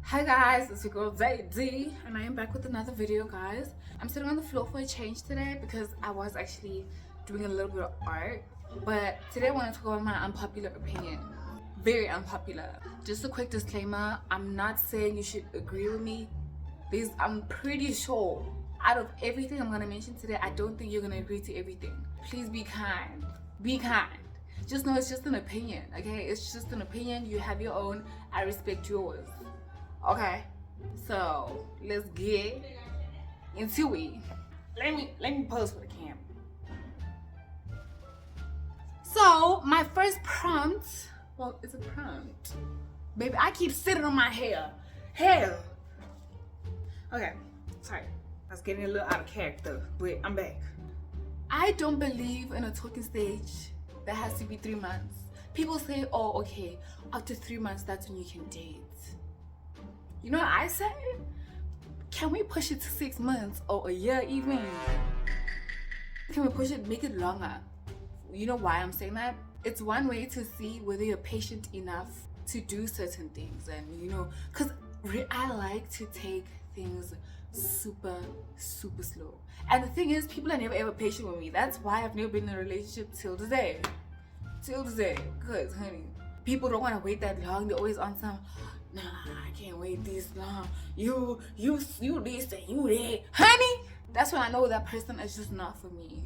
Hi guys, it's your girl Z, and I am back with another video, guys. I'm sitting on the floor for a change today because I was actually doing a little bit of art. But today I want to talk about my unpopular opinion. Very unpopular. Just a quick disclaimer, I'm not saying you should agree with me. Because I'm pretty sure out of everything I'm going to mention today, I don't think you're going to agree to everything. Please be kind. Be kind. Just know it's just an opinion, okay? It's just an opinion. You have your own. I respect yours. Okay, so let's get into it. Let me pose for the camera. So my first prompt, well, it's a prompt. Baby, I keep sitting on my hair. Okay, sorry. I was getting a little out of character, but I'm back. I don't believe in a talking stage that has to be 3 months. People say, oh, okay, after 3 months, that's when you can date. You know what I say? Can we push it to 6 months or a year even? Can we push it, make it longer? You know why I'm saying that? It's one way to see whether you're patient enough to do certain things. And you know, because I like to take things super slow. And the thing is, people are never ever patient with me. That's why I've never been in a relationship till today. Because honey, people don't want to wait that long. They're always on some, nah, I can't wait this long. You this and you that. Honey, that's when I know that person is just not for me.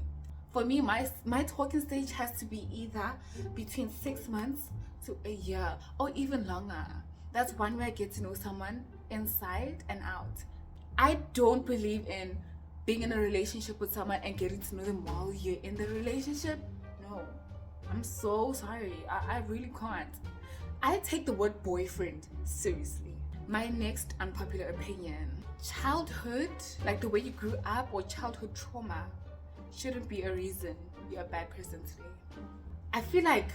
For me, my talking stage has to be either between 6 months to a year or even longer. That's one way I get to know someone inside and out. I don't believe in being in a relationship with someone and getting to know them while you're in the relationship. No, I'm so sorry. I really can't. I take the word boyfriend seriously. My next unpopular opinion. Childhood, like the way you grew up or childhood trauma, shouldn't be a reason you're a bad person today. I feel like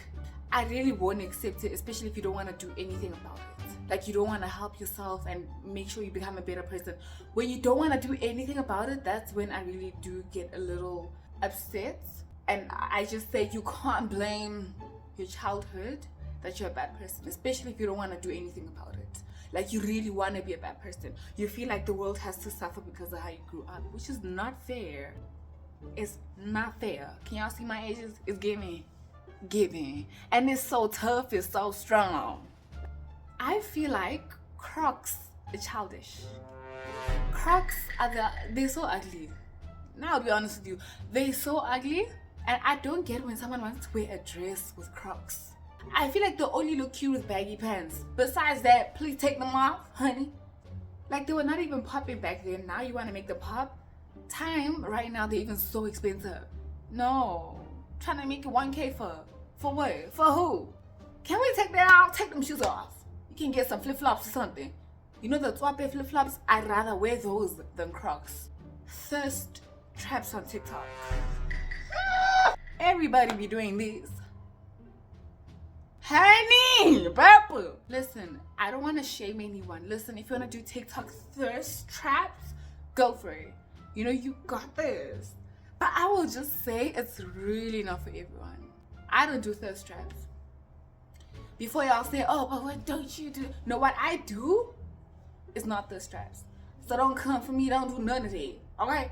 I really won't accept it, especially if you don't want to do anything about it. Like you don't want to help yourself and make sure you become a better person. When you don't want to do anything about it, that's when I really do get a little upset. And I just say you can't blame your childhood that you're a bad person, especially if you don't want to do anything about it. Like you really want to be a bad person. You feel like the world has to suffer because of how you grew up, which is not fair. It's not fair. Can y'all see my ages? It's giving. And it's so tough, it's so strong. I feel like Crocs are childish. Crocs they're so ugly. Now I'll be honest with you, they're so ugly, and I don't get when someone wants to wear a dress with Crocs. I feel like they only look cute with baggy pants. Besides that, please take them off, honey. Like they were not even popping back then. Now you want to make them pop? Time right now, they're even so expensive. No, trying to make it 1K for what? For who? Can we take that off? Take them shoes off. You can get some flip-flops or something. You know the Twape flip-flops? I'd rather wear those than Crocs. Thirst traps on TikTok. Everybody be doing this. Honey, purple. Listen, I don't want to shame anyone. Listen, if you want to do TikTok thirst traps, go for it. You know, you got this. But I will just say it's really not for everyone. I don't do thirst traps. Before y'all say, oh, but what don't you do? No, what I do is not thirst traps. So don't come for me, don't do none of that, okay?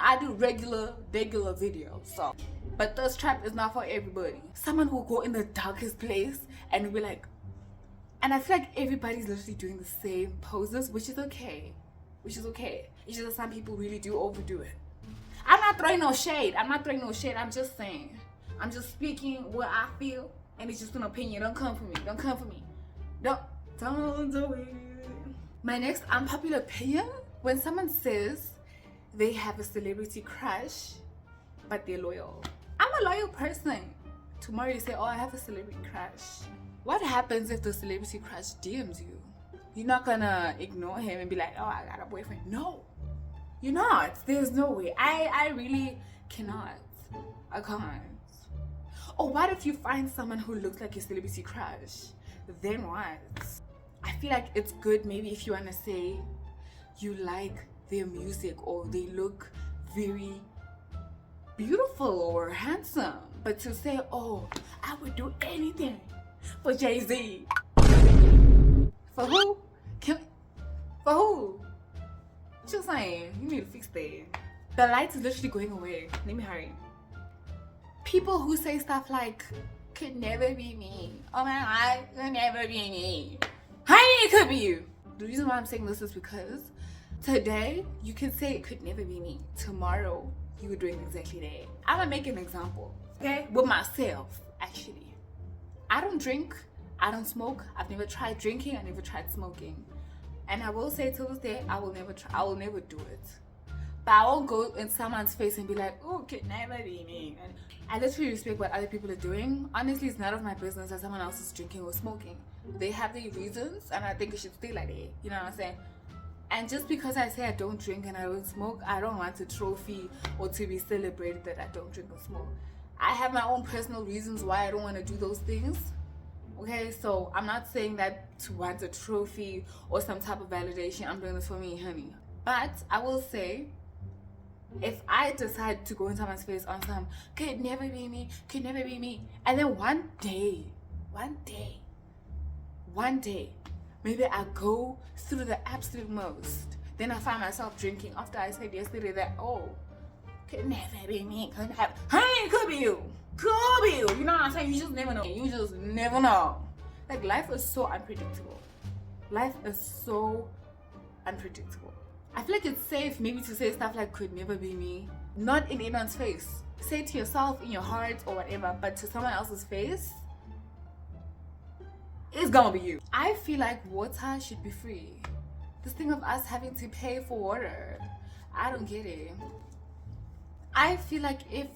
I do regular videos, so. But thirst trap is not for everybody. Someone will go in the darkest place and be like, and I feel like everybody's literally doing the same poses, which is okay. It's just that some people really do overdo it. I'm not throwing no shade. I'm just saying. I'm just speaking what I feel, and it's just an opinion. Don't come for me. Don't do it. My next unpopular opinion, when someone says they have a celebrity crush, but they're loyal. I'm a loyal person. Tomorrow you say, oh, I have a celebrity crush. What happens if the celebrity crush DMs you? You're not gonna ignore him and be like, oh, I got a boyfriend. No, you're not. There's no way. I really cannot. I can't. Or what if you find someone who looks like your celebrity crush? Then what? I feel like it's good maybe if you wanna say you like their music or they look very beautiful or handsome. But to say, oh, I would do anything for Jay-Z. For who? For who? Just saying, you need to fix that. The light is literally going away. Let me hurry. People who say stuff like, could never be me. Oh my god, could never be me. Honey, it could be you. The reason why I'm saying this is because today you can say it could never be me. Tomorrow you were doing exactly that. I'm gonna make an example, okay? With myself, actually. I don't drink, I don't smoke. I've never tried drinking, I never tried smoking. And I will say till this day, I will never do it. But I won't go in someone's face and be like, oh, could never be me. And I literally respect what other people are doing. Honestly, it's none of my business that someone else is drinking or smoking. They have their reasons, and I think it should stay like that. You know what I'm saying? And just because I say I don't drink and I don't smoke, I don't want a trophy or to be celebrated that I don't drink or smoke. I have my own personal reasons why I don't want to do those things. Okay, so I'm not saying that to want a trophy or some type of validation. I'm doing this for me, honey. But I will say, if I decide to go in someone's face on some, could never be me, could never be me, and then one day, maybe I go through the absolute most, then I find myself drinking after I said yesterday that, oh, could never be me, could never, honey, it could be you, you know what I'm saying? You just never know. You just never know. Like, life is so unpredictable. Life is so unpredictable. I feel like it's safe maybe to say stuff like could never be me, not in anyone's face. Say it to yourself in your heart or whatever, but to someone else's face, it's gonna be you. I feel like water should be free. This thing of us having to pay for water, I don't get it. I feel like if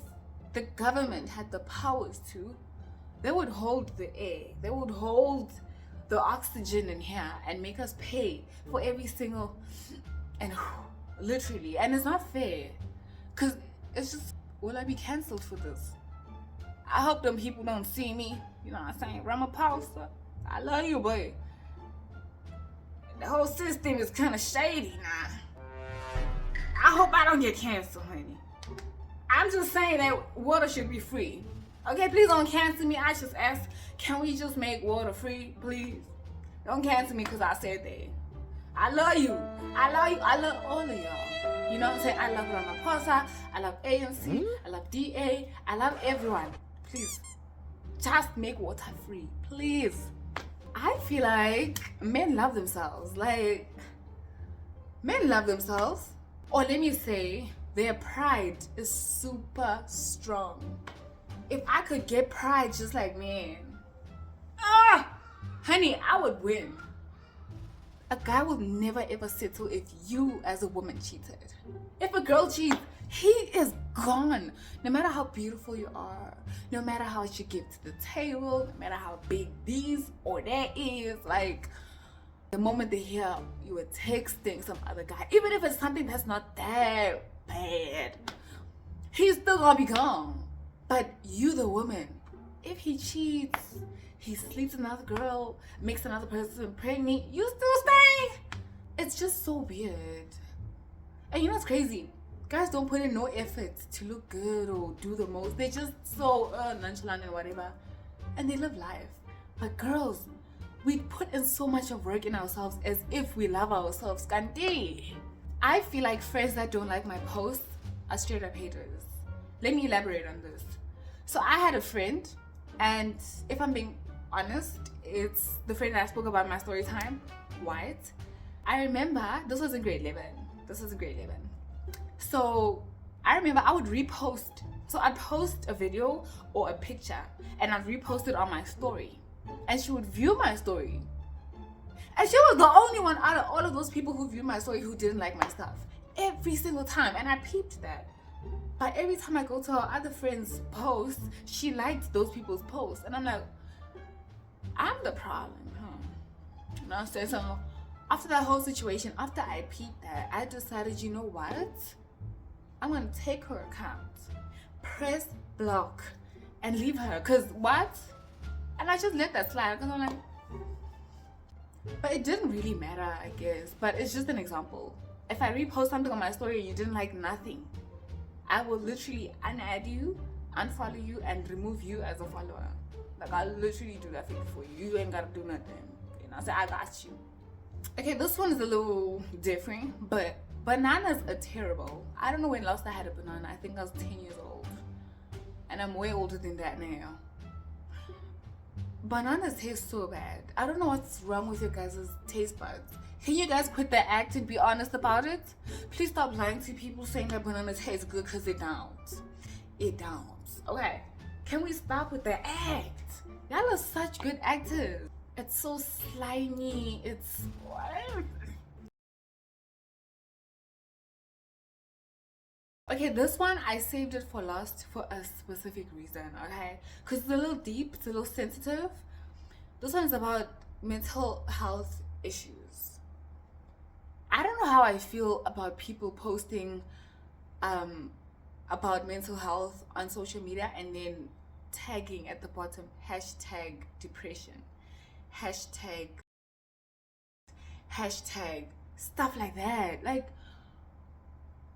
the government had the powers to, they would hold the air, they would hold the oxygen in here and make us pay for every single, and literally, and it's not fair, because it's just, will I be cancelled for this? I hope them people don't see me, you know what I'm saying? Ramaphosa, I love you, but the whole system is kind of shady now. I hope I don't get canceled, honey. I'm just saying that water should be free. Okay, please don't cancel me. I just ask, can we just make water free, please? Don't cancel me because I said that. I love you. I love you. I love all of y'all. You know what I'm saying? I love Ramaphosa. I love ANC. I love DA. I love everyone. Please, just make water free, please. I feel like men love themselves. Like, men love themselves. Or let me say, their pride is super strong. If I could get pride just like men, honey, I would win. A guy will never ever settle if you as a woman cheated. If a girl cheats, he is gone. No matter how beautiful you are, no matter how much you give to the table, no matter how big these or that is, like, the moment they hear you were texting some other guy, even if it's something that's not that bad, he's still gonna be gone. But you, the woman, if he cheats, he sleeps with another girl, makes another person pregnant, you still stay? It's just so weird. And you know what's crazy? Guys don't put in no effort to look good or do the most. They're just so nonchalant and whatever. And they live life. But girls, we put in so much of work in ourselves as if we love ourselves. Kanti. I feel like friends that don't like my posts are straight up haters. Let me elaborate on this. So I had a friend, and if I'm being honest, it's the friend that I spoke about in my story time, White. I remember, this was in grade 11. So I remember I would repost. So I'd post a video or a picture and I'd repost it on my story. And she would view my story. And she was the only one out of all of those people who viewed my story who didn't like my stuff. Every single time. And I peeped that. But every time I go to her other friends' posts, she liked those people's posts. And I'm like, I'm the problem, huh? You know what I'm saying? So after that whole situation, after I peeped that, I decided, you know what? I'm gonna take her account, press block, and leave her. Cause what? And I just let that slide. Cause I'm like, but it didn't really matter, I guess. But it's just an example. If I repost something on my story and you didn't like nothing, I will literally unadd you, unfollow you, and remove you as a follower. Like, I'll literally do that thing for you. You ain't gotta do nothing. You know, I say, I got you. Okay, this one is a little different, but bananas are terrible. I don't know when last I had a banana. I think I was 10 years old. And I'm way older than that now. Bananas taste so bad. I don't know what's wrong with your guys' taste buds. Can you guys quit the act and be honest about it? Please stop lying to people saying that bananas taste good because it don't. It don't. Okay. Can we stop with the act? Y'all are such good actors. It's so slimy. It's what? Okay, this one I saved it for last for a specific reason, okay? Because it's a little deep, it's a little sensitive. This one is about mental health issues. I don't know how I feel about people posting about mental health on social media and then tagging at the bottom hashtag depression, hashtag stuff like that. Like,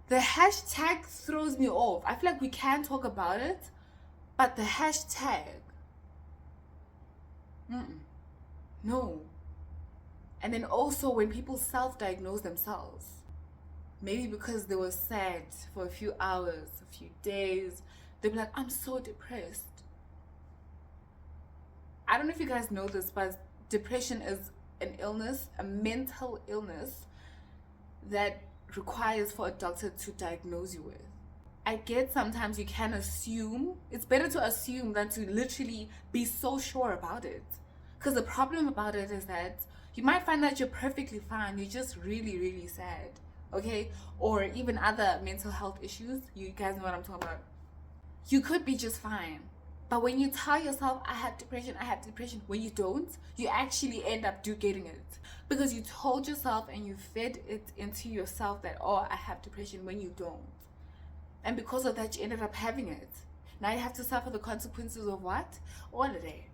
the hashtag throws me off. I feel like we can talk about it, but the hashtag, no. And then also when people self-diagnose themselves, maybe because they were sad for a few hours, a few days, they'll be like, I'm so depressed. I don't know if you guys know this, but depression is an illness, a mental illness that requires for a doctor to diagnose you with. I get sometimes you can assume. It's better to assume than to literally be so sure about it. Because the problem about it is that you might find that you're perfectly fine, you're just really, really sad, okay? Or even other mental health issues. You guys know what I'm talking about. You could be just fine. But when you tell yourself, I have depression, when you don't, you actually end up getting it. Because you told yourself and you fed it into yourself that, oh, I have depression, when you don't. And because of that, you ended up having it. Now you have to suffer the consequences of what? All of that.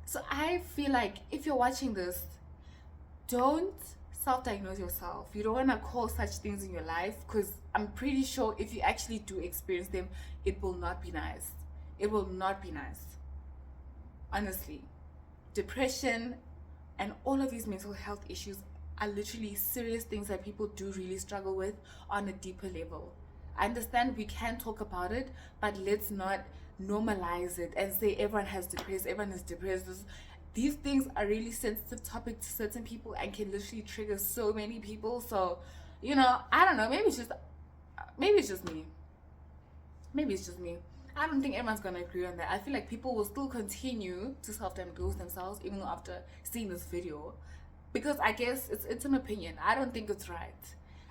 So I feel like if you're watching this, don't self-diagnose yourself. You don't want to call such things in your life, because I'm pretty sure if you actually do experience them, it will not be nice. It will not be nice. Honestly. Depression and all of these mental health issues are literally serious things that people do really struggle with on a deeper level. I understand we can talk about it, but let's not normalize it and say everyone has depressed, everyone is depressed. These things are really sensitive topics to certain people and can literally trigger so many people. So, you know, I don't know, maybe it's just me. Maybe it's just me. I don't think everyone's gonna agree on that. I feel like people will still continue to self-diagnose themselves even after seeing this video, because I guess it's an opinion. I don't think it's right.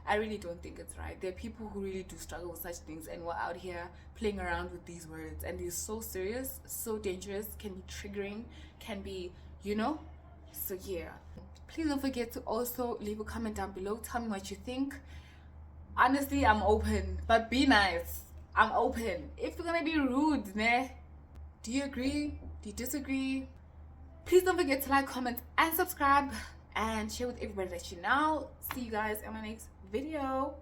I really don't think it's right. There are people who really do struggle with such things, and we're out here playing around with these words, and they're so serious, so dangerous, can be triggering, can be, you know. So yeah, please don't forget to also leave a comment down below. Tell me what you think. Honestly, I'm open, but be nice. I'm open. If you're gonna be rude, né? Do you agree? Do you disagree? Please don't forget to like, comment, and subscribe, and share with everybody that you know. See you guys in my next video.